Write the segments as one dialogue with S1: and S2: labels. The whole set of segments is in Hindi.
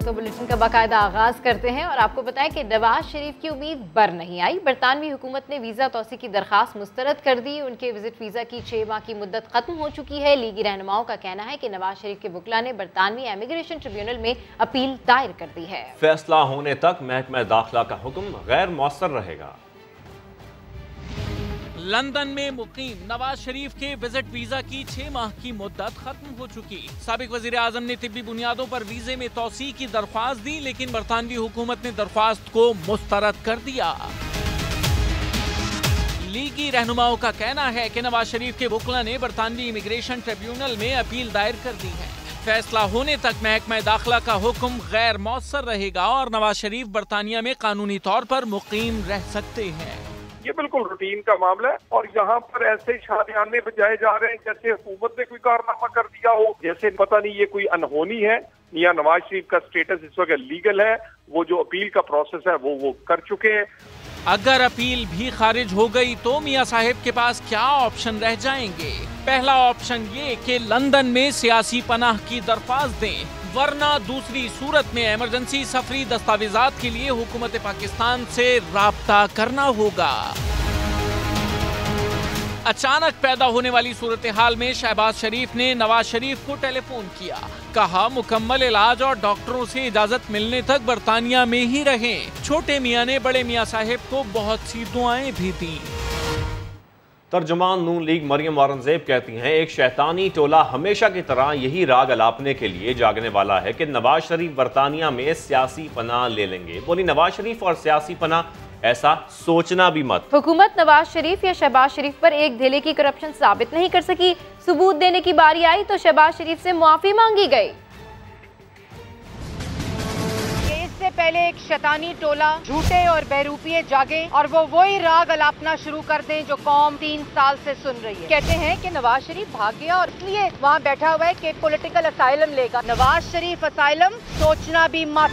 S1: तो बुलेटिन का बाकायदा आगाज करते हैं और आपको बताएं कि नवाज शरीफ की उम्मीद बर नहीं आई। बरतानवी हुकूमत ने वीजा तौसी की दरखास्त मुस्तरद कर दी। उनके विजिट वीजा की 6 माह की मुद्दत खत्म हो चुकी है। लीगी रहनुमाओं का कहना है कि नवाज शरीफ के वकला ने बरतानवी इमिग्रेशन ट्रिब्यूनल में अपील दायर कर दी है।
S2: फैसला होने तक महकमा दाखिला का हुक्म गैर मौसर रहेगा।
S3: लंदन में मुकीम नवाज शरीफ के विजिट वीजा की 6 माह की मुद्दत खत्म हो चुकी। साबिक वजीर आजम ने तिब्बी बुनियादों पर वीजे में तौसी की दरख्वास्त दी, लेकिन बरतानवी हुकूमत ने दरख्वास्त को मुस्तरद कर दिया। लीगी रहनुमाओं का कहना है कि नवाज शरीफ के वकला ने बरतानवी इमिग्रेशन ट्रिब्यूनल में अपील दायर कर दी है। फैसला होने तक महकमा दाखिला का हुक्म गैर मौसर रहेगा और नवाज शरीफ बरतानिया में कानूनी तौर पर मुकीम रह सकते हैं।
S4: ये बिल्कुल रूटीन का मामला है और यहाँ पर ऐसे शादियाने बजाए जा रहे हैं जैसे हुकूमत ने कोई कारनामा कर दिया हो, जैसे पता नहीं ये कोई अनहोनी है। मियां नवाज शरीफ का स्टेटस इस वक्त लीगल है, वो जो अपील का प्रोसेस है वो कर चुके हैं।
S3: अगर अपील भी खारिज हो गई तो मियां साहिब के पास क्या ऑप्शन रह जाएंगे? पहला ऑप्शन ये कि लंदन में सियासी पनाह की दरख्वास्त दें, वरना दूसरी सूरत में इमरजेंसी सफरी दस्तावेजात के लिए हुकूमत पाकिस्तान से राब्ता करना होगा। अचानक पैदा होने वाली सूरत हाल में शहबाज शरीफ ने नवाज शरीफ को टेलीफोन किया, कहा मुकम्मल इलाज और डॉक्टरों से इजाजत मिलने तक बरतानिया में ही रहें। छोटे मियां ने बड़े मियां साहिब को बहुत सी दुआएं भी दी।
S2: तर्जुमान नून लीग मरियम औरंगजेब कहती हैं, एक शैतानी टोला हमेशा की तरह यही राग अलापने के लिए जागने वाला है कि नवाज शरीफ बरतानिया में सियासी पनाह ले लेंगे। बोली नवाज शरीफ और सियासी पनाह, ऐसा सोचना भी मत।
S1: हुकूमत नवाज शरीफ या शहबाज शरीफ पर एक धेले की करप्शन साबित नहीं कर सकी। सबूत देने की बारी आई तो शहबाज शरीफ से मुआफी मांगी गई।
S5: इससे पहले एक शैतानी टोला झूठे और बहरूपिये जागे और वो वही राग अलापना शुरू कर दें जो कौम 3 साल से सुन रही है। कहते हैं कि नवाज शरीफ भाग गया और इसलिए वहाँ बैठा हुआ है कि पॉलिटिकल असाइलम लेगा। नवाज शरीफ असाइलम सोचना भी मत।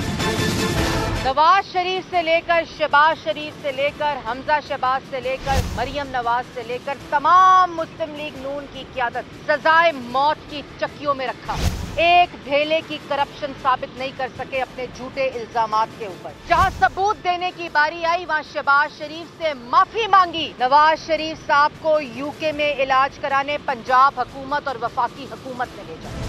S5: नवाज शरीफ से लेकर शहबाज शरीफ से लेकर हमजा शहबाज से लेकर मरियम नवाज से लेकर तमाम मुस्लिम लीग नून की क़यादत सजाए मौत की चक्कियों में रखा। एक धेले की करप्शन साबित नहीं कर सके अपने झूठे इल्जामात के ऊपर। जहां सबूत देने की बारी आई वहां शहबाज शरीफ से माफी मांगी। नवाज शरीफ साहब को यूके में इलाज कराने पंजाब हुकूमत और वफाकी हुकूमत ने भेजा।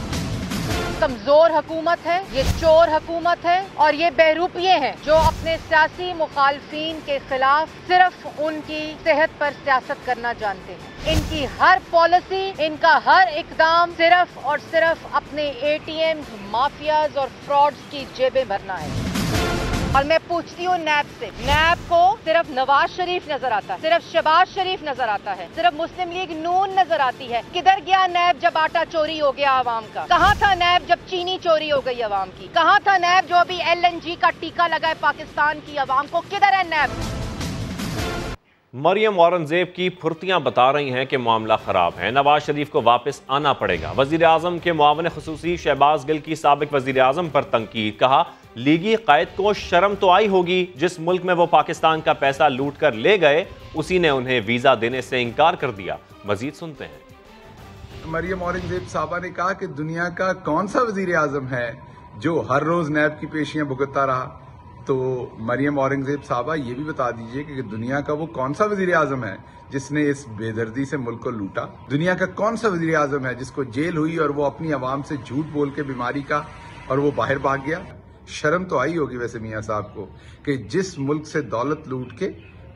S5: कमजोर हुकूमत है, ये चोर हुकूमत है और ये बहरूपिये हैं जो अपने सियासी मुखालफीन के खिलाफ सिर्फ उनकी सेहत पर सियासत करना जानते हैं। इनकी हर पॉलिसी, इनका हर इकदाम सिर्फ और सिर्फ अपने ATMs, माफियाज और फ्रॉड्स की जेबें भरना है। और मैं पूछती हूँ नैब से, नैब को सिर्फ नवाज शरीफ नजर आता है, सिर्फ शहबाज शरीफ नजर आता है, सिर्फ मुस्लिम लीग नून नजर आती है। किधर गया नैब जब आटा चोरी हो गया आवाम का? कहाँ था नैब जब चीनी चोरी हो गई आवाम की? कहाँ था नैब जो अभी LNG का टीका लगाए पाकिस्तान की आवाम को? किधर है नैब?
S2: मरियम औरंगजेब की फुर्तियां बता रही हैं कि मामला खराब है, नवाज शरीफ को वापस आना पड़ेगा। वजीर आजम के मुआवन खुसूसी शहबाज गिल की साबिक वजीर आजम पर तनकीद, कहा लीगी कायद को शर्म तो आई होगी, जिस मुल्क में वो पाकिस्तान का पैसा लूट कर ले गए उसी ने उन्हें वीजा देने से इनकार कर दिया। मजीद सुनते हैं।
S6: मरियम औरंगजेब साहबा ने कहा कि दुनिया का कौन सा वजीर आजम है जो हर रोज नैब की पेशियां भुगतता रहा। तो मरियम औरंगजेब साहबा ये भी बता दीजिए कि दुनिया का वो कौन सा वजीर आजम है जिसने इस बेदर्दी से मुल्क को लूटा। दुनिया का कौन सा वजीर आजम है जिसको जेल हुई और वो अपनी आवाम से झूठ बोल के बीमारी का और वो बाहर भाग गया। शर्म तो आई होगी वैसे मियां साहब को कि जिस मुल्क से दौलत लूट के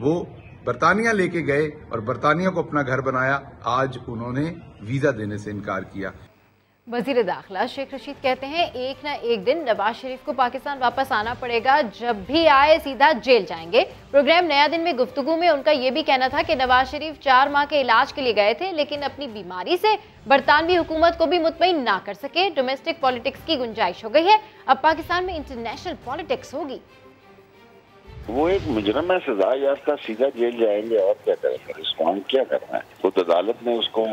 S6: वो बरतानिया लेके गए और बरतानिया को अपना घर बनाया, आज उन्होंने वीजा देने से इनकार किया।
S1: वजीर दाखिला शेख रशीद कहते हैं एक ना एक दिन नवाज शरीफ को पाकिस्तान वापस आना पड़ेगा, जब भी आए सीधा जेल जाएंगे। प्रोग्राम नया दिन में गुफ्तगू में उनका यह भी कहना था कि नवाज शरीफ 4 माह के इलाज के लिए गए थे, लेकिन अपनी बीमारी से बरतानवी हुकूमत को भी मुतमईन ना कर सके। डोमेस्टिक पॉलिटिक्स की गुंजाइश हो गई है, अब पाकिस्तान में इंटरनेशनल पॉलिटिक्स होगी।
S7: वो एक मुजरम है, सजा याफ्ता, सीधा जेल जाएंगे और क्या करेंगे, रिस्पॉन्ड क्या करना है। खुद अदालत ने उसको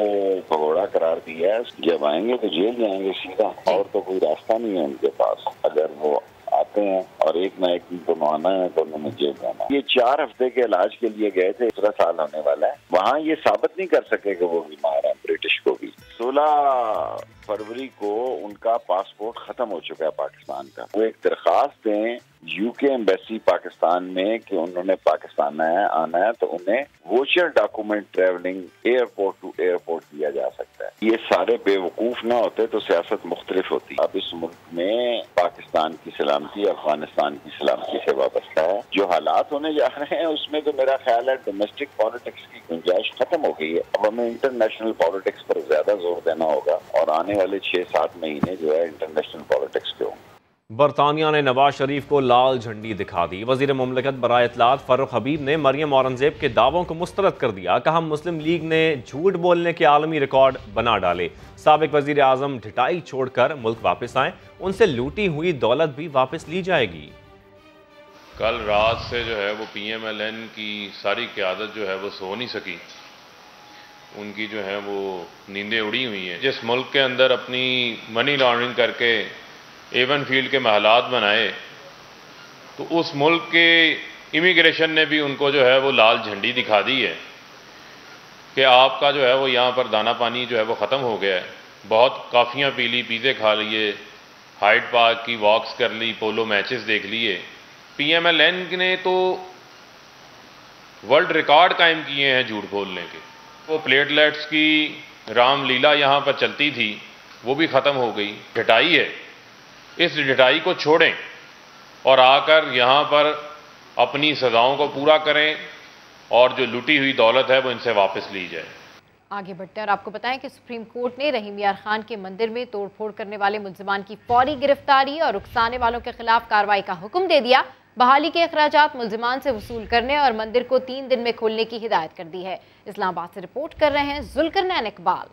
S7: भगोड़ा करार दिया है, जब आएंगे तो जेल जाएंगे सीधा, और तो कोई रास्ता नहीं है उनके पास। अगर वो आते हैं और एक ना एक दिन तो आना है तो उन्होंने जेल जाना। ये 4 हफ्ते के इलाज के लिए गए थे, 17 साल होने वाला है, वहाँ ये साबित नहीं कर सके कि वो बीमार है। ब्रिटिश को भी 16 फरवरी को उनका पासपोर्ट खत्म हो चुका है पाकिस्तान का। वो एक दरखास्त दें यूके एम्बेसी पाकिस्तान में कि उन्होंने पाकिस्तान आना है तो उन्हें voucher document travelling airport to airport दिया जा सकता है। ये सारे बेवकूफ ना होते तो सियासत मुख्तलिफ होती। अब इस मुल्क में पाकिस्तान की सलामती अफगानिस्तान की सलामती से वाबस्ता है। जो हालात होने जा रहे हैं उसमें तो मेरा ख्याल है डोमेस्टिक पॉलिटिक्स की गुंजाइश खत्म हो गई है। अब हमें इंटरनेशनल पॉलिटिक्स पर ज्यादा जोर देना होगा और आने वाले 6-7 महीने जो है इंटरनेशनल पॉलिटिक्स के होंगे।
S2: बरतानिया ने नवाज शरीफ को लाल झंडी दिखा दी। वजीर मुमलिकत बराए इत्तलात फारूक हबीब ने मरियम औरंगजेब के दावों को मुस्तरद कर दिया। कहा मुस्लिम लीग ने झूठ बोलने के आलमी रिकॉर्ड बना डाले। साबिक वजीर आजम ढिटाई छोड़कर मुल्क वापस आए, उनसे लूटी हुई दौलत भी वापस ली जाएगी।
S8: कल रात से जो है वो PMLN की सारी क़यादत जो है वो सो नहीं सकी। उनकी जो है वो नींदें उड़ी हुई हैं। जिस मुल्क के अंदर अपनी मनी लॉन्ड्रिंग करके एवन फील्ड के महलात बनाए तो उस मुल्क के इमिग्रेशन ने भी उनको जो है वो लाल झंडी दिखा दी है कि आपका जो है वो यहाँ पर दाना पानी जो है वो ख़त्म हो गया है। बहुत काफ़ियाँ पी ली, पिज़्ज़े खा लिए, हाइड पार्क की वॉक्स कर ली, पोलो मैचेस देख लिए। PMLN ने तो वर्ल्ड रिकॉर्ड कायम किए हैं झूठ बोलने के। वो प्लेटलेट्स की रामलीला यहाँ पर चलती थी वो भी ख़त्म हो गई। ढिटाई है, इस ढिटाई को छोड़ें और आकर यहाँ पर अपनी सजाओं को पूरा करें और जो लूटी हुई दौलत है वो इनसे वापस ली जाए।
S1: आगे बढ़ते हैं और आपको बताएं कि सुप्रीम कोर्ट ने रहीम यार खान के मंदिर में तोड़फोड़ करने वाले मुल्जिमान की फौरी गिरफ्तारी और उकसाने वालों के खिलाफ कार्रवाई का हुक्म दे दिया। बहाली के अखराजात मुल्जिमान से वसूल करने और मंदिर को 3 दिन में खोलने की हिदायत कर दी है। इस्लामाबाद से रिपोर्ट कर रहे हैं जुल्करनैन इकबाल।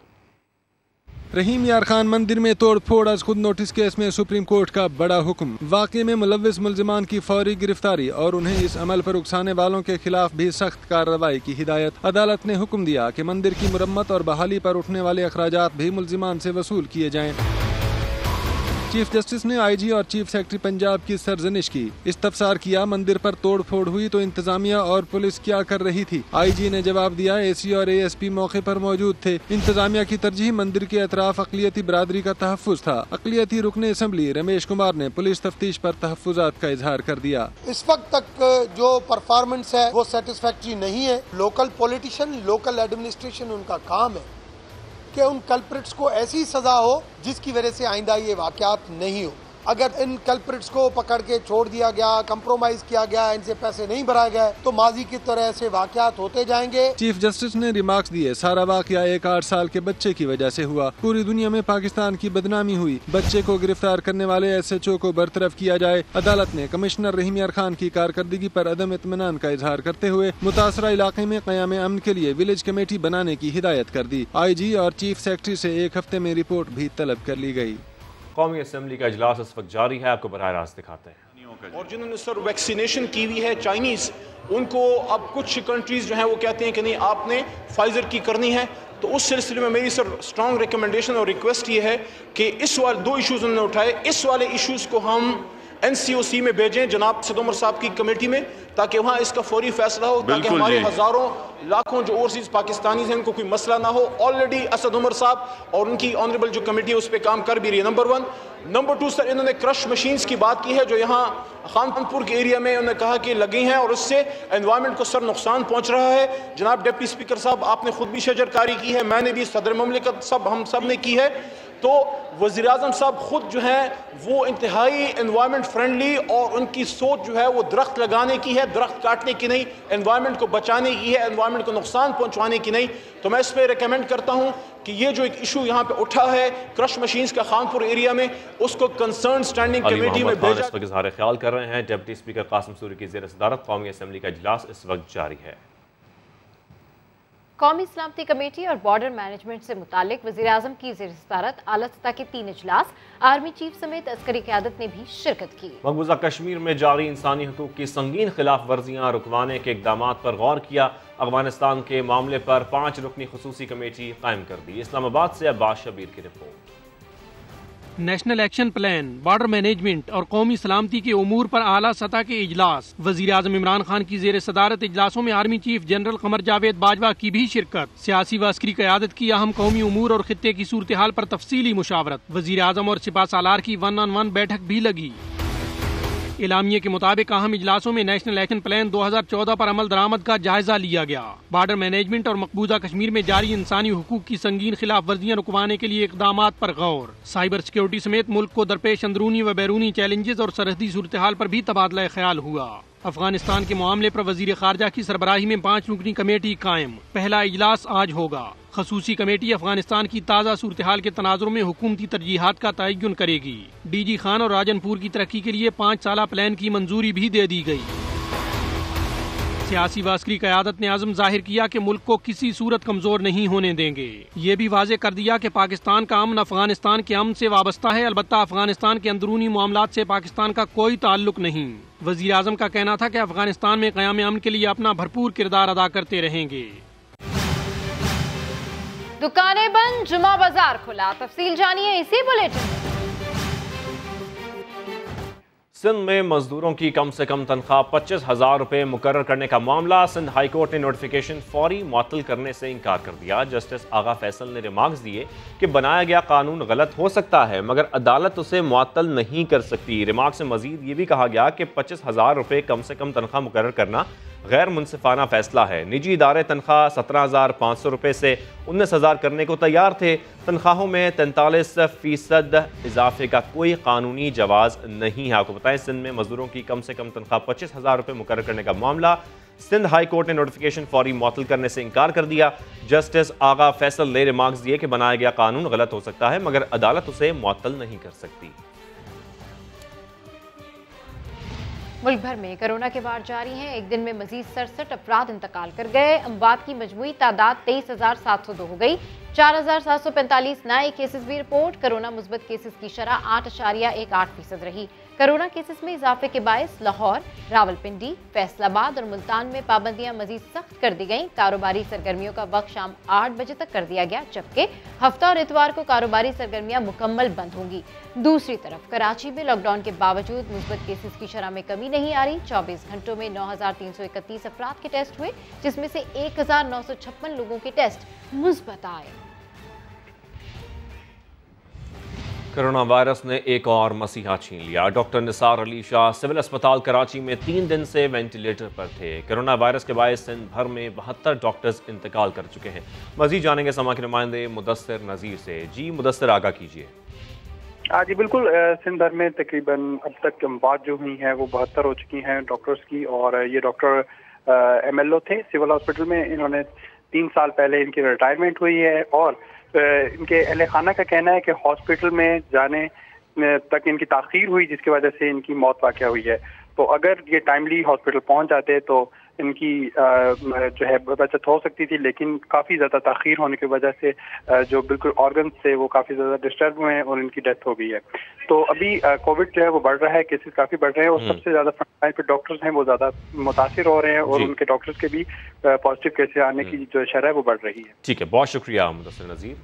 S9: रहीम यार खान मंदिर में तोड़फोड़ आज खुद नोटिस केस में सुप्रीम कोर्ट का बड़ा हुक्म। वाकये में मुलव्विस मुल्जिमान की फौरी गिरफ्तारी और उन्हें इस अमल पर उकसाने वालों के खिलाफ भी सख्त कार्रवाई की हिदायत। अदालत ने हुक्म दिया कि मंदिर की मुरम्मत और बहाली पर उठने वाले अखराजात भी मुल्जिमान से वसूल किए जाएं। चीफ जस्टिस ने IG और चीफ सेक्रेटरी पंजाब की सरजनिश की। इस्तफसार किया मंदिर पर तोड़ फोड़ हुई तो इंतजामिया और पुलिस क्या कर रही थी। IG ने जवाब दिया AC और ASP मौके पर मौजूद थे। इंतजामिया की तरजीह मंदिर के अतराफ अक़लियती बरादरी का तहफ़्फ़ुज़ था। अक़लियती रुकने असम्बली रमेश कुमार ने पुलिस तफ्तीश पर तहफ़्फ़ुज़ात का इजहार कर दिया।
S10: इस वक्त तक जो परफॉर्मेंस है वो सेटिस्फैक्ट्री नहीं है। लोकल पॉलिटिशियन, लोकल एडमिनिस्ट्रेशन उनका काम है कि उन कल्प्रिट्स को ऐसी सजा हो जिसकी वजह से आइंदा ये वाकयात नहीं हो। अगर इन कल्प्रिट्स को पकड़ के छोड़ दिया गया, कंप्रोमाइज किया गया, इनसे पैसे नहीं भराए गए तो माजी की तरह ऐसे वाकयात होते जाएंगे।
S9: चीफ जस्टिस ने रिमार्क्स दिए सारा वाकया एक 8 साल के बच्चे की वजह से हुआ। पूरी दुनिया में पाकिस्तान की बदनामी हुई। बच्चे को गिरफ्तार करने वाले SHO को बरतरफ किया जाए। अदालत ने कमिश्नर रहीम यार खान की कारकर्दगी पर अदम इत्मीनान का इजहार करते हुए मुतासरा इलाके में क़याम अमन के लिए विलेज कमेटी बनाने की हिदायत कर दी। IG और चीफ सेक्रेटरी से 1 हफ्ते में रिपोर्ट भी तलब कर ली गई।
S2: कौमी असम्बली का इजलास इस वक्त जारी है, आपको बराह रास्त दिखाते हैं।
S11: और जिन्होंने सर वैक्सीनेशन की हुई है चाइनीज़, उनको अब कुछ कंट्रीज़ जो हैं वो कहते हैं कि नहीं आपने फाइजर की करनी है। तो उस सिलसिले में मेरी सर स्ट्रॉन्ग रिकमेंडेशन और रिक्वेस्ट ये है कि इस वाले 2 इशूज़ उन्होंने उठाए, इस वाले इशूज़ को हम NCOC में भेजें जनाब सद उमर साहब की कमेटी में, ताकि वहाँ इसका फौरी फैसला हो, ताकि हमारे हज़ारों लाखों जो ओवरसीज पाकिस्तानीज हैं उनको कोई मसला ना हो। ऑलरेडी असद उमर साहब और उनकी ऑनरेबल जो कमेटी है उस पर काम कर भी रही है, नंबर 1। नंबर 2 सर इन्होंने क्रश मशीन्स की बात की है जो यहाँ खानपुर के एरिया में उन्होंने कहा कि लगी हैं और उससे एनवायरनमेंट को सर नुकसान पहुँच रहा है। जनाब डिप्टी स्पीकर साहब आपने खुद भी शजरकारी की है, मैंने भी, सदर मुमलिकत सब हम सब ने की है। तो वज़ीर आज़म साहब खुद जो है वो इंतहाई एनवायरनमेंट फ्रेंडली और उनकी सोच जो है वो दरख्त लगाने की है, दरख्त काटने की नहीं, एनवायरनमेंट को बचाने की है, एनवायरनमेंट को नुकसान पहुंचाने की नहीं। तो मैं इस पर रिकमेंड करता हूं कि ये जो एक इशू यहाँ पे उठा है क्रश मशीन्स का खानपुर एरिया में, उसको कंसर्न स्टैंडिंग कमेटी में भेजा।
S2: इस वक्त इज़हार ख्याल कर रहे हैं डिप्टी स्पीकर कासिम सूरी की ज़ेर सदारत कौमी असम्बली का इजलास इस वक्त जारी है।
S1: कौमी सलामती कमेटी और बॉर्डर मैनेजमेंट से मुतालिक वज़ीर आज़म की ज़ेर सदारत आला सतह के 3 इजलास, आर्मी चीफ समेत अस्करी क़यादत ने भी शिरकत की।
S2: मकबूजा कश्मीर में जारी इंसानी हकूक़ की संगीन खिलाफ वर्जियाँ रुकवाने के इक़दाम पर गौर किया। अफगानिस्तान के मामले पर 5 रुकनी खुसूसी कमेटी कायम कर दी। इस्लामाबाद से अब्बास शबीर की report.
S12: National action plan, border management और कौमी सलामती के उमूर पर आला सतह के इजलास। वजीर आजम इमरान खान की जेर सदारत इजलासों में army chief general Qamar Javed Bajwa की भी शिरकत। सियासी व अस्करी क़यादत की अहम कौमी उमूर और खित्ते की सूरत हाल पर तफसीली मुशावरत। वजीर आजम और सिपा सालार की 1-on-1 बैठक भी लगी। इलामिये के मुताबिक अहम इजलासों में नेशनल एक्शन प्लान 2014 पर अमल दरामद का जायजा लिया गया। बॉर्डर मैनेजमेंट और मकबूजा कश्मीर में जारी इंसानी हुकूक की संगीन खिलाफ वर्जियां रुकवाने के लिए इकदामात पर गौर। साइबर सिक्योरिटी समेत मुल्क को दरपेश अंदरूनी व बैरूनी चैलेंजेस और सरहदी सूरत हाल पर भी तबादला ख्याल हुआ। अफगानिस्तान के मामले पर वजीर खारजा की सरबराही में 5 रुकनी कमेटी कायम। पहला इजलास आज होगा। खसूसी कमेटी अफगानिस्तान की ताज़ा सूरत हाल के तनाजुर में हुकूमती तरजीहात का तयन करेगी। DG खान और राजनपुर की तरक्की के लिए 5 साला प्लान की मंजूरी भी दे दी गई। सियासी व अस्करी क़यादत ने आज़म जाहिर किया कि मुल्क को किसी सूरत कमजोर नहीं होने देंगे। ये भी वाज़े कर दिया कि पाकिस्तान का अमन अफगानिस्तान के अमन से वाबस्ता है, अलबत्ता अफगानिस्तान के अंदरूनी मामलात से पाकिस्तान का कोई ताल्लुक नहीं। वज़ीर आज़म का कहना था कि अफगानिस्तान में क़याम अमन के लिए अपना भरपूर किरदार अदा करते रहेंगे।
S1: दुकानें बंद, जुमा बाजार खुला। तफसील जानिए इसी बुलेटिन में।
S2: सिंध में मजदूरों की कम से कम तनख्वाह 25,000 रुपये मुकर्रर करने का मामला। सिंध हाई कोर्ट ने नोटिफिकेशन फौरी मुअत्तल करने से इनकार कर दिया। जस्टिस आगा फैसल ने रिमार्क्स दिए कि बनाया गया कानून गलत हो सकता है मगर अदालत उसे मुअत्तल नहीं कर सकती। रिमार्क्स में मजीद ये भी कहा गया कि 25,000 रुपये कम से कम तनख्वाह मुकर्रर करना गैर मुनसिफाना फैसला है। निजी इदारे तनख्वाह 17,500 रुपये से 19,000 करने को तैयार थे। तनख्वाहों में 43% इजाफे का कोई कानूनी जवाज नहीं है। आपको बताएं, सिंध में मजदूरों की कम से कम तनख्वाह 25,000 रुपये मुकर्रर करने का मामला। सिंध हाई कोर्ट ने नोटिफिकेशन फौरी मुअत्तल करने से इनकार कर दिया। जस्टिस आगा फैसल ने रिमार्क्स दिए कि बनाया गया कानून गलत हो सकता है मगर अदालत उसे मुअत्तल नहीं कर सकती।
S1: मुल्क भर में कोरोना के वार जारी हैं। एक दिन में मजीद 67 अफराद इंतकाल कर गए। अमवात की मजमूई तादाद 23,702 हो गई। 4,745 नए केसेस भी रिपोर्ट। कोरोना मुस्बत केसेस की शरह 8.18% रही। कोरोना केसेस में इजाफे के बायस लाहौर, रावलपिंडी, फैसलाबाद और मुल्तान में पाबंदियां मजीद सख्त कर दी गईं। कारोबारी सरगर्मियों का वक्त शाम 8 बजे तक कर दिया गया, जबकि हफ्ता और इतवार को कारोबारी सरगर्मियां मुकम्मल बंद होंगी। दूसरी तरफ कराची में लॉकडाउन के बावजूद मुस्बत केसेस की शरह में कमी नहीं आ रही। 24 घंटों में 9,331 अफराद के टेस्ट हुए, जिसमें से 1,956 लोगों के टेस्ट मुस्बत आए।
S2: कोरोना वायरस ने एक और मसीहा छीन लिया। डॉक्टर निसार अली शाह सिविल अस्पताल कराची में 3 दिन से वेंटिलेटर पर थे। कोरोना वायरस के बायस सिंध भर में 72 डॉक्टर्स इंतकाल कर चुके हैं। मजीद जानेंगे समा के नुमाइंदे मुदस्सिर नज़ीर से। जी मुदस्सिर, आगाह कीजिए।
S13: जी बिल्कुल, सिंध भर में तकरीबन अब तक बात जो हुई है वो 72 हो चुकी हैं डॉक्टर्स की। और ये डॉक्टर MLO थे सिविल हॉस्पिटल में। इन्होंने 3 साल पहले इनकी रिटायरमेंट हुई है और इनके अहले खाना का कहना है कि हॉस्पिटल में जाने तक इनकी ताख़ीर हुई, जिसकी वजह से इनकी मौत वाक़या हुई है। तो अगर ये टाइमली हॉस्पिटल पहुंच जाते तो इनकी जो है बचत हो सकती थी, लेकिन काफ़ी ज़्यादा ताख़ीर होने की वजह से जो बिल्कुल ऑर्गन्स थे वो काफ़ी ज़्यादा डिस्टर्ब हुए हैं और इनकी डेथ हो गई है। तो अभी कोविड जो है वो बढ़ रहा है, केसेस काफ़ी बढ़ रहे हैं और सबसे ज़्यादा फ्रंटलाइन पे डॉक्टर्स हैं वो ज़्यादा मुतासिर हो रहे हैं और उनके डॉक्टर्स के भी पॉजिटिव केसेस आने की जो शरह है वो बढ़ रही है।
S2: ठीक है, बहुत शुक्रिया मुदस्सिर नज़ीर।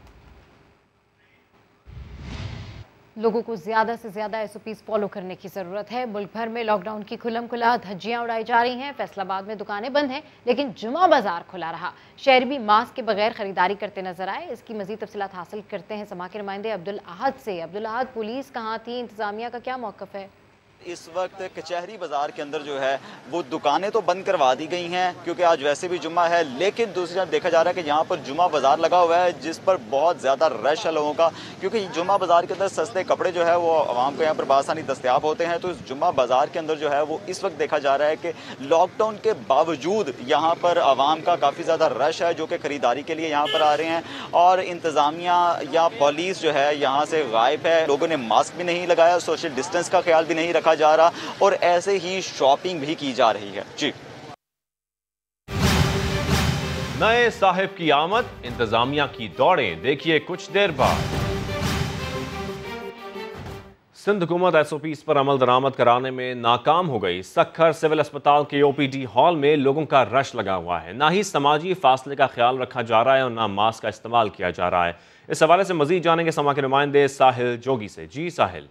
S1: लोगों को ज्यादा से ज्यादा SOPs फॉलो करने की जरूरत है। मुल्क भर में लॉकडाउन की खुल्लम खुला धज्जियां उड़ाई जा रही हैं। फैसलाबाद में दुकानें बंद हैं, लेकिन जुमा बाजार खुला रहा। शहरी भी मास्क के बगैर खरीदारी करते नजर आए। इसकी मजीद तफसीलात हासिल करते हैं समा के नुमाइंदे अब्दुल अहद से। अब्दुल अहद, पुलिस कहाँ थी, इंतजामिया का क्या मौक़िफ़ है?
S14: इस वक्त कचहरी बाजार के अंदर जो है वो दुकानें तो बंद करवा दी गई हैं क्योंकि आज वैसे भी जुम्मा है, लेकिन दूसरी तरफ देखा जा रहा है कि यहाँ पर जुम्मा बाजार लगा हुआ है जिस पर बहुत ज़्यादा रश है लोगों का, क्योंकि जुम्मा बाजार के अंदर सस्ते कपड़े जो है वो आवाम को यहाँ पर बआसानी दस्तयाब होते हैं। तो इस जुम्मा बाजार के अंदर जो है वो इस वक्त देखा जा रहा है कि लॉकडाउन के बावजूद यहाँ पर आवाम का काफ़ी ज़्यादा रश है जो कि ख़रीदारी के लिए यहाँ पर आ रहे हैं और इंतज़ामिया या पुलिस जो है यहाँ से गायब है। लोगों ने मास्क भी नहीं लगाया, सोशल डिस्टेंस का ख्याल भी नहीं रखा जा रहा और ऐसे ही शॉपिंग भी की जा रही है। जी,
S2: नए साहिब की आमद, इंतजामिया की दौड़ें, देखिए कुछ देर बाद। सिंध हुकूमत SOPs पर अमल दरामद कराने में नाकाम हो गई। सक्खर सिविल अस्पताल के OPD हॉल में लोगों का रश लगा हुआ है। ना ही समाजी फासले का ख्याल रखा जा रहा है और ना मास्क का इस्तेमाल किया जा रहा है। इस हवाले से मजीद जानेंगे समा के नुमाइंदे साहिल जोगी से। जी साहिल,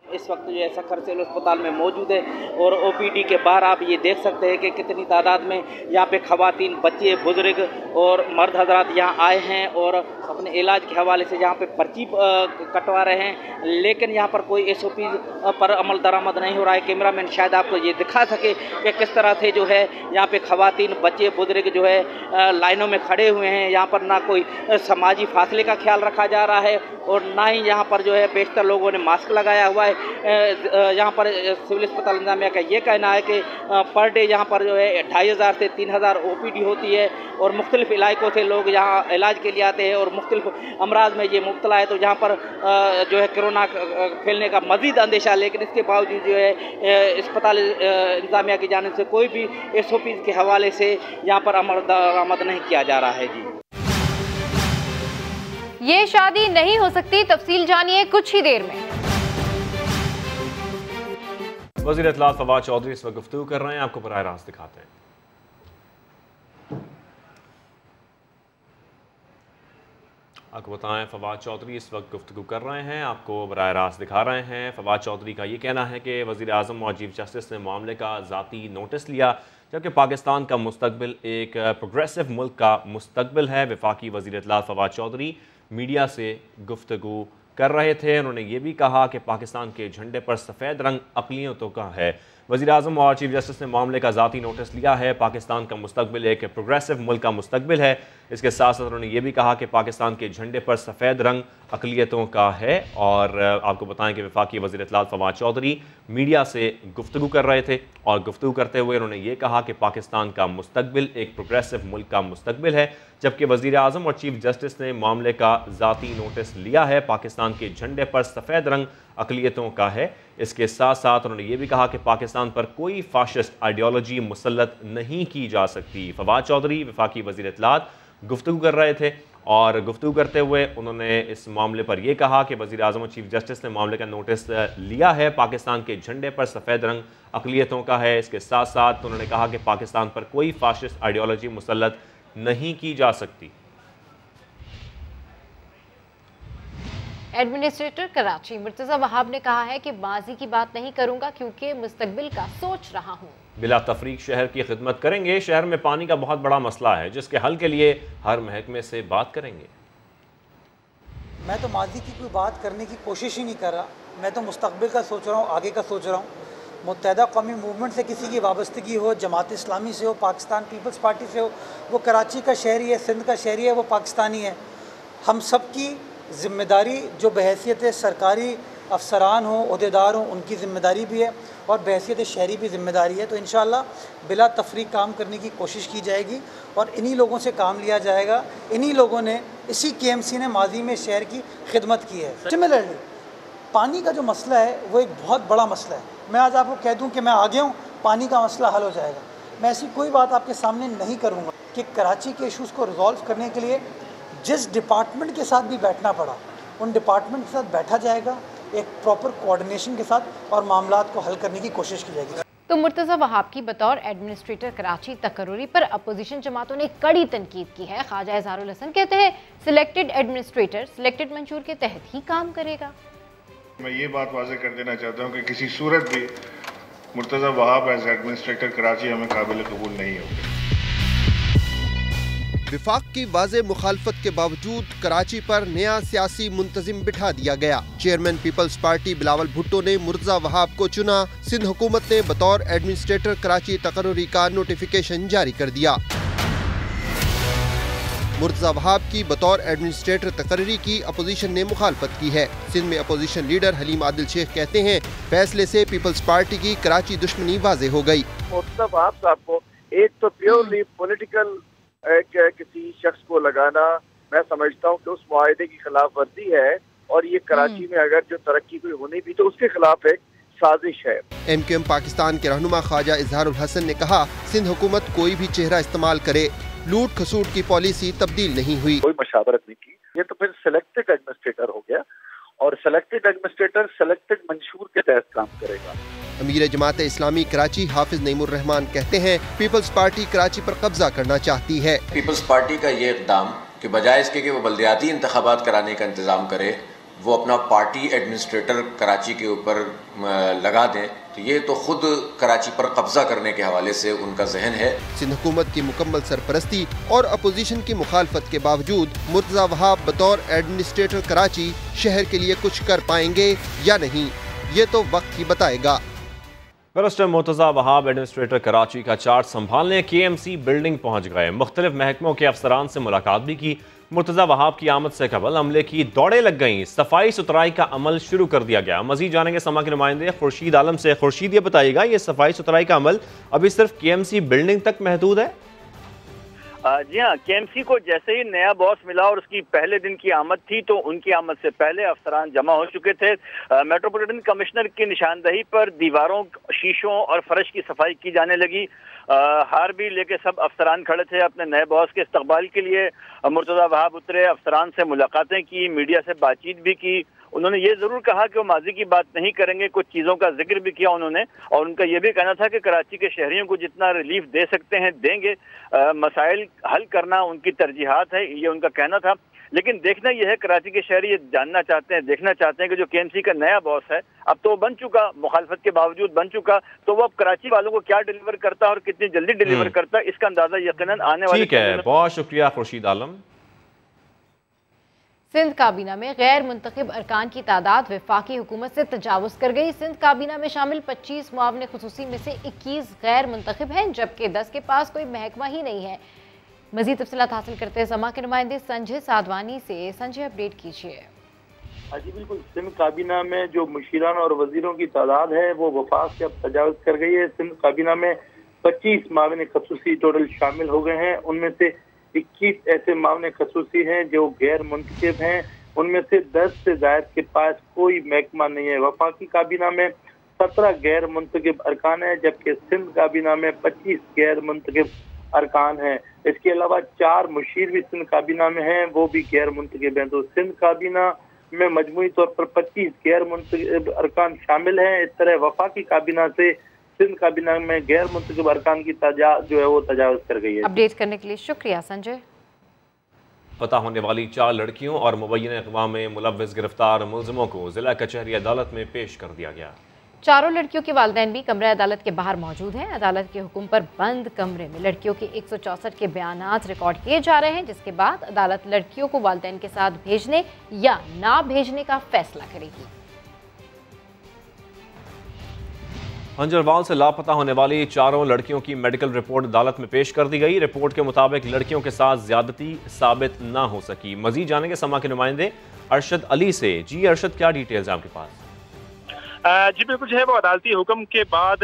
S15: इस वक्त जो है सखर सिविल अस्पताल में मौजूद है और ओपीडी के बाहर आप ये देख सकते हैं कि कितनी तादाद में यहाँ पे खवातीन, बच्चे, बुजुर्ग और मर्द हजरात यहाँ आए हैं और अपने इलाज के हवाले से यहाँ पे पर्ची कटवा रहे हैं, लेकिन यहाँ पर कोई एसओपी पर अमल दरामद नहीं हो रहा है। कैमरामैन शायद आपको ये दिखा सके कि किस तरह से जो है यहाँ पे खवातीन, बच्चे, बुजुर्ग जो है लाइनों में खड़े हुए हैं। यहाँ पर ना कोई समाजी फासले का ख्याल रखा जा रहा है और ना ही यहाँ पर जो है बेशतर लोगों ने मास्क लगाया हुआ है। यहाँ पर सिविल अस्पताल इंतजामिया का ये कहना है कि पर डे यहाँ पर जो है 2500 से 3000 ओपीडी होती है और मुख्तलिफ इलाकों से लोग यहाँ इलाज के लिए आते हैं और मुख्तलिफ अमराज में ये मुब्तला है। तो यहाँ पर जो है कोरोना फैलने का मज़ीद अंदेशा, लेकिन इसके बावजूद जो है अस्पताल इंतजामिया की जानिब से कोई भी SOP के हवाले से यहाँ पर अमल दरामद नहीं किया जा रहा है। जी,
S1: ये शादी नहीं हो सकती, तफसील जानिए कुछ ही देर में।
S2: वज़ीर इत्तलात फवाद चौधरी इस वक्त गुफ्तगू कर रहे हैं, आपको बराह रास्त दिखाते हैं। आपको बताएं फवाद चौधरी इस वक्त गुफ्तगू कर रहे हैं, आपको बराह रास्त दिखा रहे हैं। फवाद चौधरी का ये कहना है कि वज़ीर आज़म और चीफ जस्टिस ने मामले का ज़ाती नोटिस लिया, जबकि पाकिस्तान का मुस्तकबिल एक प्रोग्रेसिव मुल्क का मुस्तकबिल है। वफाकी वज़ीर इत्तलात फवाद चौधरी मीडिया से गुफ्तगू कर रहे थे। उन्होंने ये भी कहा कि पाकिस्तान के झंडे पर सफ़ेद रंग अक़लियतों का है। वज़ीर आज़म और चीफ जस्टिस ने मामले का ज़ाती नोटिस लिया है। पाकिस्तान का मुस्तकबिल एक प्रोग्रेसिव मुल्क का मुस्तकबिल है। इसके साथ साथ उन्होंने ये भी कहा कि पाकिस्तान के झंडे पर सफ़ेद रंग अक़लियतों का है। और आपको बताएं कि वफाकी वज़ीर इत्तलात फवाद चौधरी मीडिया से गुफ्तगू कर रहे थे और गुफ्तगू करते हुए उन्होंने ये कहा कि पाकिस्तान का मुस्तकबिल एक प्रोग्रेसिव मुल्क का मुस्तकबिल है, जबकि वज़ीर आज़म और चीफ जस्टिस ने मामले का ज़ाती नोटिस लिया है। पाकिस्तान के झंडे पर सफ़ेद रंग अक़लियतों का है। इसके साथ साथ उन्होंने ये भी कहा कि पाकिस्तान पर कोई फाशिस्ट आइडियोलॉजी मुसल्लत नहीं की जा सकती। फवाद चौधरी वफाकी वज़ीर इत्तलात गुफ्तगू कर रहे थे और गुफ्तगू करते हुए उन्होंने इस मामले पर यह कहा कि वज़ीर आज़म और चीफ जस्टिस ने मामले का नोटिस लिया है। पाकिस्तान के झंडे पर सफ़ेद रंग अक़लियतों का है। इसके साथ साथ उन्होंने कहा कि पाकिस्तान पर कोई फाशिस्ट आइडियोलॉजी मुसल्लत नहीं की जा सकती।
S1: एडमिनिस्ट्रेटर कराची मुर्तज़ा वहाब ने कहा है कि माजी की बात नहीं करूंगा क्योंकि मुस्तकबिल का सोच रहा हूं।
S2: बिला तफरीक शहर की खिदमत करेंगे। शहर में पानी का बहुत बड़ा मसला है जिसके हल के लिए हर महकमे से बात करेंगे।
S16: मैं तो माजी की कोई बात करने की कोशिश ही नहीं कर रहा, मैं तो मुस्तकबिल का सोच रहा हूँ, आगे का सोच रहा हूँ। मुत्तहिदा कौमी मूवमेंट से किसी की वाबस्तगी हो, जमात इस्लामी से हो, पाकिस्तान पीपल्स पार्टी से हो, वो कराची का शहरी है, सिंध का शहरी है, वो पाकिस्तानी है। हम सब की ज़िम्मेदारी जो बहैसियत सरकारी अफसरान हों, अहदेदार हों, उनकी ज़िम्मेदारी भी है और बहैसियत शहरी भी ज़िम्मेदारी है। तो इंशाअल्लाह बिला तफरीक काम करने की कोशिश की जाएगी और इन्हीं लोगों से काम लिया जाएगा। इन्हीं लोगों ने, इसी KMC ने माजी में शहर की खिदमत की है। सिमिलरली पानी का जो मसला है वो एक बहुत बड़ा मसला है। मैं आज आपको कह दूँ कि मैं आ गया हूँ, पानी का मसला हल हो जाएगा। मैं ऐसी कोई बात आपके सामने नहीं करूँगा कि कराची के इशूज़ को रिजॉल्व करने के लिए जिस डिपार्टमेंट के साथ भी बैठना पड़ा उन डिपार्टमेंट के साथ बैठा जाएगा, एक प्रॉपर कोऑर्डिनेशन के साथ, और मामलात को हल करने की कोशिश की जाएगी।
S1: तो मुर्तज़ा वहाब की बतौर एडमिनिस्ट्रेटर कराची तकर्रुरी पर अपोजिशन जमातों ने कड़ी तनकीद की है। ख्वाजा इज़हारुल हसन कहते हैं सिलेक्टेड एडमिनिस्ट्रेटर सिलेक्टेड मंशूर के तहत ही काम करेगा।
S17: मैं ये बात वाज़ेह कर देना चाहता हूँ कि किसी सूरत भी मुर्तज़ा वहाब एज एडमिनिस्ट्रेटर कराची हमें काबिल कबूल नहीं होगी।
S18: विफाक की वाज़े मुखालफत के बावजूद कराची पर नया सियासी मुंतजिम बिठा दिया गया। Chairman people's party Bilawal Bhutto ने मुर्तज़ा वहाब को चुना। सिंध हुकूमत ने बतौर एडमिनिस्ट्रेटर कराची तकर्रुरी का नोटिफिकेशन जारी कर दिया। मुर्तज़ा वहाब की बतौर एडमिनिस्ट्रेटर तकर्रुरी की अपोजिशन ने मुखालफत की है। सिंध में अपोजिशन लीडर हलीम आदिल शेख कहते हैं फैसले से पीपल्स पार्टी की कराची दुश्मनी वाज़े हो गई।
S4: मुर्तज़ा वहाब साहब को एक तो प्योरली पॉलिटिकल किसी शख्स को लगाना, मैं समझता हूँ कि उस मुआहदे की खिलाफ वर्जी है और ये कराची में अगर जो तरक्की कोई होनी भी तो उसके खिलाफ एक साजिश है। MQM पाकिस्तान के रहनुमा ख्वाजा इज़हारुल हसन ने कहा सिंध हुकूमत कोई भी चेहरा इस्तेमाल करे, लूट खसूट की पॉलिसी तब्दील नहीं हुई,
S19: कोई मशावरत नहीं की। ये तो फिर सिलेक्टेड एडमिनिस्ट्रेटर हो गया और सिलेक्टेड एडमिनिस्ट्रेटर सिलेक्टेड मंशूर के तहत काम करेगा।
S18: अमीर जमात इस्लामी कराची हाफिज नईमुर रहमान कहते हैं पीपल्स पार्टी कराची पर कब्जा करना चाहती है।
S20: पीपल्स पार्टी का ये इक़दाम कि बजाय इसके कि वो बल्दियाती इंतखाबात कराने का इंतज़ाम करे, वो अपना पार्टी एडमिनिस्ट्रेटर कराची के ऊपर लगा दें, तो ये तो खुद कराची पर कब्जा करने के हवाले से उनका जहन है।
S18: सिंध हुकूमत की मुकम्मल सरपरस्ती और अपोजिशन की मुखालफत के बावजूद मुर्तज़ा वहाब बतौर एडमिनिस्ट्रेटर कराची शहर के लिए कुछ कर पाएंगे या नहीं, ये तो वक्त ही बताएगा।
S2: बैरिस्टर मुर्तज़ा वहाब एडमिनिस्ट्रेटर कराची का चार्ज संभालने KMC बिल्डिंग पहुंच गए। मुख्तलिफ महकमों के अफसरान से मुलाकात भी की। मुर्तज़ा वहाब की आमद से कबल अमले की दौड़ें लग गईं। सफाई सुथराई का अमल शुरू कर दिया गया। मजीद जानेंगे समा के नुमाइंदे खुर्शीद आलम से। खुर्शीद, ये बताइएगा, ये सफाई सुथराई का अमल अभी सिर्फ KMC बिल्डिंग तक महदूद है?
S21: जी हाँ, KMC को जैसे ही नया बॉस मिला और उसकी पहले दिन की आमद थी, तो उनकी आमद से पहले अफसरान जमा हो चुके थे। मेट्रोपॉलिटन कमिश्नर की निशानदही पर दीवारों, शीशों और फर्श की सफाई की जाने लगी। हार भी लेके सब अफसरान खड़े थे अपने नए बॉस के इस्तकबाल के लिए। मुर्तज़ा वहाब उतरे, अफसरान से मुलाकातें की, मीडिया से बातचीत भी की। उन्होंने ये जरूर कहा कि वो माजी की बात नहीं करेंगे, कुछ चीज़ों का जिक्र भी किया उन्होंने, और उनका ये भी कहना था कि कराची के शहरियों को जितना रिलीफ दे सकते हैं देंगे। मसाइल हल करना उनकी तरजीहात है, ये उनका कहना था। लेकिन देखना यह है, कराची के शहरी ये जानना चाहते हैं, देखना चाहते हैं कि जो KMC का नया बॉस है, अब तो बन चुका, मुखालफत के बावजूद बन चुका, तो वो अब कराची वालों को क्या डिलीवर करता है और कितनी जल्दी डिलीवर करता है, इसका अंदाजा यकीनन आने वाले।
S2: ठीक है, बहुत शुक्रिया खुर्शीद आलम।
S1: सिंध काबीना में गैर मुंतखब अरकान की तादाद वफाकी हुकूमत से तजावुज़ कर गई। सिंध काबीना में शामिल 25 मुआवने खुसूसी में से 21 गैर मुंतखब हैं, जबकि 10 के पास कोई महकमा ही नहीं है। मज़ीद तफसीलात हासिल करते हैं समा के नुमाइंदे संजय साधवानी से। संजय, अपडेट कीजिए।
S22: हाँ जी बिल्कुल, सिंध काबीना में जो मुशीरान और वजीरों की तादाद है वो वफाक से अब तजावुज़ कर गई है। सिंध काबीना में 25 मुआवने खुसूसी टोटल शामिल हो गए हैं। उनमें से 21 ऐसे मामले खसूसी हैं जो गैर मुंतखब हैं। उनमें से 10 से ज़ायद के पास कोई महकमा नहीं है। वफाकी काबीना में 17 गैर मुंतखब अरकान है, जबकि सिंध काबीना में 25 गैर मुंतखब अरकान हैं। इसके अलावा 4 मुशीर भी सिंध काबीना में हैं, वो भी गैर मुंतखब हैं। तो सिंध काबीना में मजमूई तौर पर 25 गैर मुंतखब अरकान शामिल हैं। इस तरह वफाकी काबीना से सिंध काबीना में गैर मुंतखब अरकान की जो है वो तजावुज़ कर गई है।
S1: अपडेट करने के लिए शुक्रिया संजय।
S2: पता होने वाली 4 लड़कियों और मुबैयन अक़वाम में मुलव्विस गिरफ्तार मुलजिमों को जिला कचहरी अदालत में पेश कर दिया गया।
S1: चारों लड़कियों के वालिदैन भी कमरे अदालत के बाहर मौजूद हैं। अदालत के हुक्म पर बंद कमरे में लड़कियों के 164 के बयानात रिकॉर्ड किए जा रहे हैं, जिसके बाद अदालत लड़कियों को वालिदैन के साथ भेजने या ना भेजने का फैसला करेगी।
S2: हंजरवाल से लापता होने वाली 4 लड़कियों की मेडिकल रिपोर्ट अदालत में पेश कर दी गई। रिपोर्ट के मुताबिक लड़कियों के साथ ज्यादती साबित ना हो सकी। मजीद जानेंगे समा के नुमाइंदे अरशद अली से। जी अरशद, क्या डिटेल्स हैं आपके पास?
S23: जी बिल्कुल, जो है वो अदालती हुक्म के बाद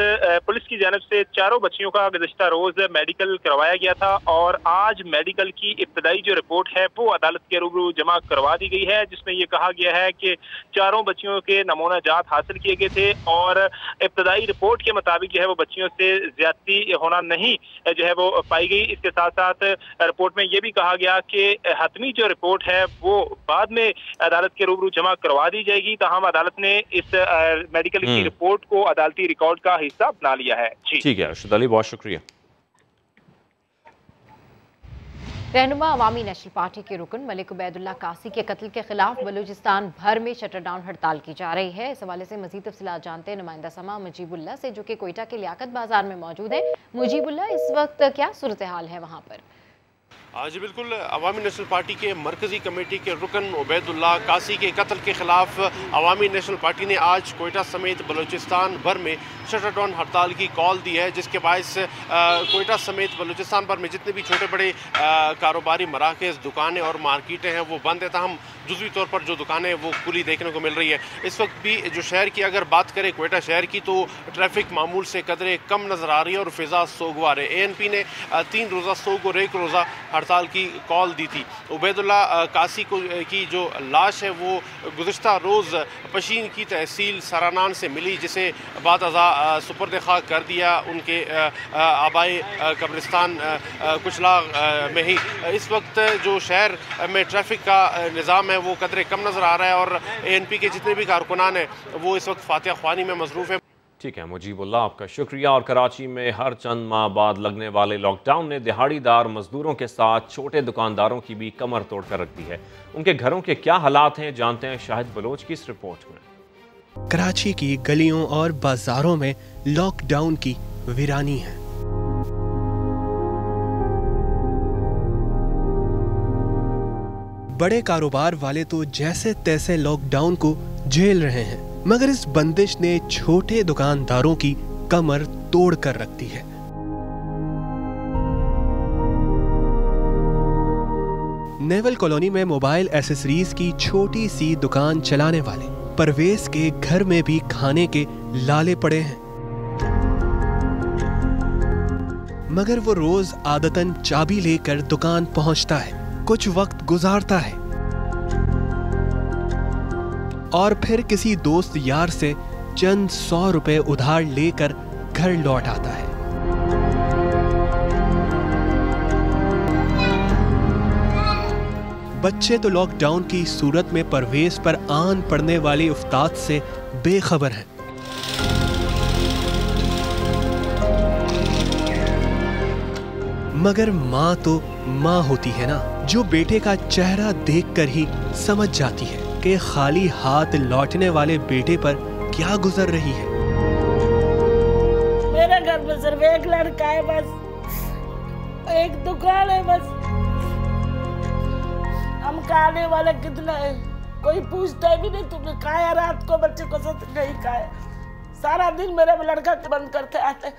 S23: पुलिस की जानिब से 4 बच्चियों का गुज़िश्ता रोज मेडिकल करवाया गया था और आज मेडिकल की इब्तदाई जो रिपोर्ट है वो अदालत के रूबरू जमा करवा दी गई है, जिसमें ये कहा गया है कि 4 बच्चियों के नमूना जात हासिल किए गए थे और इब्तदाई रिपोर्ट के मुताबिक जो है वो बच्चियों से ज्यादती होना नहीं जो है वो पाई गई। इसके साथ साथ रिपोर्ट में ये भी कहा गया कि हतमी जो रिपोर्ट है वो बाद में अदालत के रूबरू जमा करवा दी जाएगी। ताहम अदालत ने इस मेडिकल की रिपोर्ट को अदालती रिकॉर्ड का हिस्सा बना लिया है। जी
S2: ठीक है अरशद अली, बहुत शुक्रिया।
S1: रहनुमा अवामी नेशनल पार्टी के रुकन मलिक उबैदुल्ला कासी के कत्ल के खिलाफ बलूचिस्तान भर में शटर डाउन हड़ताल की जा रही है। इस हवाले से मजीद तफसीलात जानते हैं नुमाइंदा समा मुजीबुल्ला से, जो कि कोयटा के लियाकत बाजार में मौजूद है। मुजीबुल्ला, इस वक्त क्या सूरत हाल है वहाँ पर?
S24: जी बिल्कुल, अवामी नेशनल पार्टी के मरकज़ी कमेटी के रुकन उबैदुल्ला कासी के कत्ल के खिलाफ अवामी नेशनल पार्टी ने आज कोयटा समेत बलूचिस्तान भर में शटर डाउन हड़ताल की कॉल दी है, जिसके बायस कोयटा समेत बलूचिस्तान भर में जितने भी छोटे बड़े कारोबारी मराकज़, दुकानें और मार्केटें हैं वो बंद है। ताहम जुज़वी तौर पर जो दुकानें वो खुली देखने को मिल रही है। इस वक्त भी जो शहर की अगर बात करें कोयटा शहर की, तो ट्रैफिक मामूल से कदरे कम नज़र आ रही है और फिजा सोगवार है। ANP ने 3 रोज़ा सोग और 1 रोज़ा हड़ताल की कॉल दी थी। उबैदुल्ला कासी की जो लाश है वो गुज़िश्ता रोज़ पशीन की तहसील सरानान से मिली, जिसे बाद अज़ा सुपर्द खाक कर दिया उनके आबाई कब्रिस्तान कुचला में ही। इस वक्त जो शहर में ट्रैफिक का निज़ाम है वो कदरे कम नज़र आ रहा है और ANP के जितने भी कारकुनान हैं वो इस वक्त फातिहा ख्वानी में मसरूफ़ है।
S2: ठीक है मुजीबुल्लाह, आपका शुक्रिया। और कराची में हर चंद माह बाद लगने वाले लॉकडाउन ने दिहाड़ीदार मजदूरों के साथ छोटे दुकानदारों की भी कमर तोड़ कर रख दी है। उनके घरों के क्या हालात हैं, जानते हैं शाहिद बलोच की इस रिपोर्ट में।
S3: कराची की गलियों और बाजारों में लॉकडाउन की वीरानी है। बड़े कारोबार वाले तो जैसे तैसे लॉकडाउन को झेल रहे हैं, मगर इस बंदिश ने छोटे दुकानदारों की कमर तोड़ कर रख दी है। नेवल कॉलोनी में मोबाइल एसेसरीज की छोटी सी दुकान चलाने वाले परवेज के घर में भी खाने के लाले पड़े हैं, मगर वो रोज आदतन चाबी लेकर दुकान पहुंचता है, कुछ वक्त गुजारता है और फिर किसी दोस्त यार से चंद 100 रुपए उधार लेकर घर लौट आता है। बच्चे तो लॉकडाउन की सूरत में परवेज पर आन पड़ने वाली उफ्ताद से बेखबर हैं। मगर माँ तो माँ होती है ना, जो बेटे का चेहरा देखकर ही समझ जाती है कि खाली हाथ लौटने वाले बेटे पर क्या गुजर रही है।
S5: मेरे घर में सिर्फ एक लड़का है, बस एक दुकान है, बस हम खाने वाले कितना है कोई पूछता भी नहीं, तुमने खाया रात को, बच्चे को साथ नहीं खाया। सारा दिन मेरा लड़का बंद करते आते,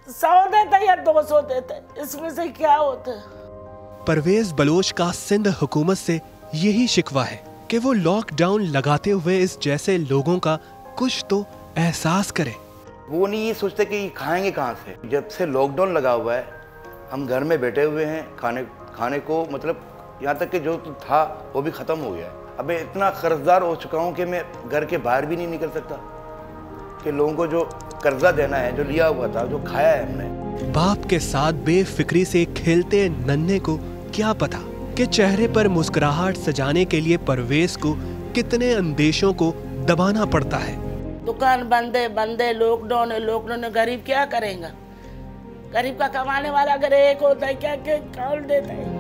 S5: 100 देते या 200 देते, इसमें से क्या होता है।
S3: परवेज बलोच का सिंध हुकूमत से यही शिकवा है कि वो लॉकडाउन लगाते हुए इस जैसे लोगों का कुछ तो एहसास करे।
S6: वो नहीं ये सोचते कि खाएंगे कहाँ से। जब से लॉकडाउन लगा हुआ है हम घर में बैठे हुए हैं, खाने को मतलब यहाँ तक कि जो तो था वो भी खत्म हो गया है। अब मैं इतना कर्जदार हो चुका हूँ कि मैं घर के बाहर भी नहीं निकल सकता, कि लोगों को जो कर्जा देना है, जो लिया हुआ था, जो खाया है हमने।
S3: बाप के साथ बेफिक्री से खेलते नन्हे को क्या पता कि चेहरे पर मुस्कुराहट सजाने के लिए परवेज को कितने अंदेशों को दबाना पड़ता है।
S5: दुकान बंदे लॉकडाउन है, लॉकडाउन है, गरीब क्या करेगा? गरीब का कमाने वाला अगर एक होता है क्या कौन देता है?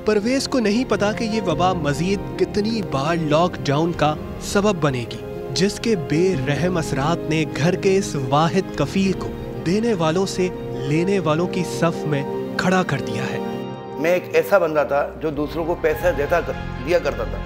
S3: परवेज को नहीं पता कि ये वबा मजीद कितनी बार लॉकडाउन का सबब बनेगी, जिसके बेरहम असरात ने घर के इस वाहिद कफील को देने वालों से लेने वालों की सफ में खड़ा कर दिया है।
S6: मैं एक ऐसा बंदा था जो दूसरों को पैसा दिया करता था,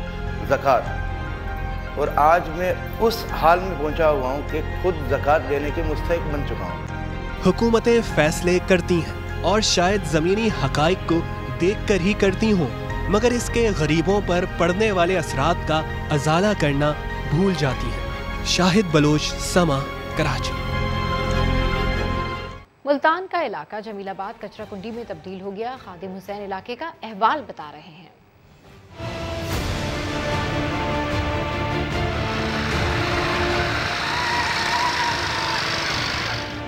S6: ज़कात, और आज मैं उस हाल में पहुंचा हुआ हूं कि खुद ज़कात देने के मुस्तहिक बन चुका हूं।
S3: हुकूमतें फैसले करती हैं और शायद ज़मीनी हकाइक को देखकर ही करती हों, मगर इसके गरीबों पर पड़ने वाले असरात का अजाला करना भूल जाती है। शाहिद बलोच, समा, कराची।
S1: मुल्तान का इलाका जमीलाबाद कचरा कुंडी में तब्दील हो गया। खादिम हुसैन इलाके का अहवाल बता रहे हैं।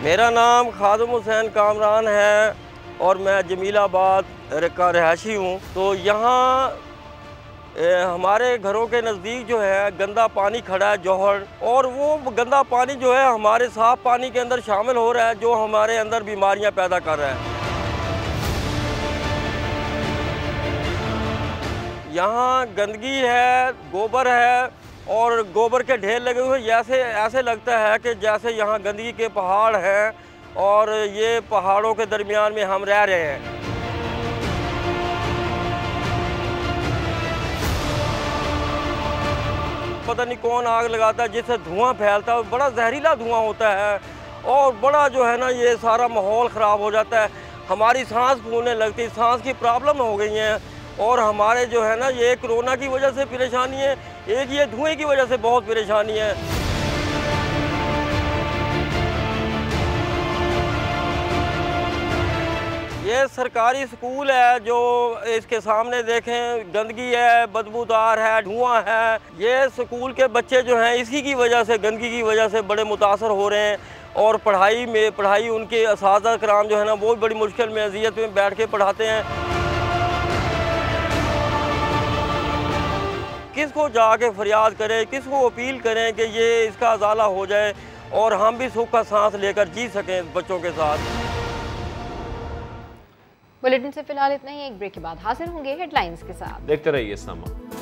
S7: मेरा नाम खादिम हुसैन कामरान है और मैं जमीलाबाद का रहायशी हूँ। तो यहाँ हमारे घरों के नज़दीक जो है गंदा पानी खड़ा है, जौहर, और वो गंदा पानी जो है हमारे साफ पानी के अंदर शामिल हो रहा है, जो हमारे अंदर बीमारियां पैदा कर रहा है। यहाँ गंदगी है, गोबर है और गोबर के ढेर लगे हुए, ऐसे लगता है कि जैसे यहाँ गंदगी के पहाड़ हैं और ये पहाड़ों के दरमियान में हम रह रहे हैं। पता नहीं कौन आग लगाता है जिससे धुआं फैलता है, बड़ा जहरीला धुआं होता है और बड़ा जो है ना ये सारा माहौल ख़राब हो जाता है। हमारी सांस फूलने लगती है, सांस की प्रॉब्लम हो गई हैं और हमारे जो है ना ये कोरोना की वजह से परेशानी है, एक ये धुएं की वजह से बहुत परेशानी है। ये सरकारी स्कूल है जो इसके सामने देखें गंदगी है, बदबूदार है, धुआं है। ये स्कूल के बच्चे जो हैं इसी की वजह से, गंदगी की वजह से बड़े मुतासर हो रहे हैं और पढ़ाई उनके असातिज़ा कराम जो है ना वो बड़ी मुश्किल में अज़ियत में बैठ के पढ़ाते हैं। किसको जाके फरियाद करें, किसको अपील करें कि ये इसका अजाला हो जाए और हम भी सुख का सांस लेकर जी सकें बच्चों के साथ।
S1: बुलेटिन से फिलहाल इतना ही। एक ब्रेक के बाद हाजिर होंगे हेडलाइंस के साथ।
S2: देखते रहिए समा।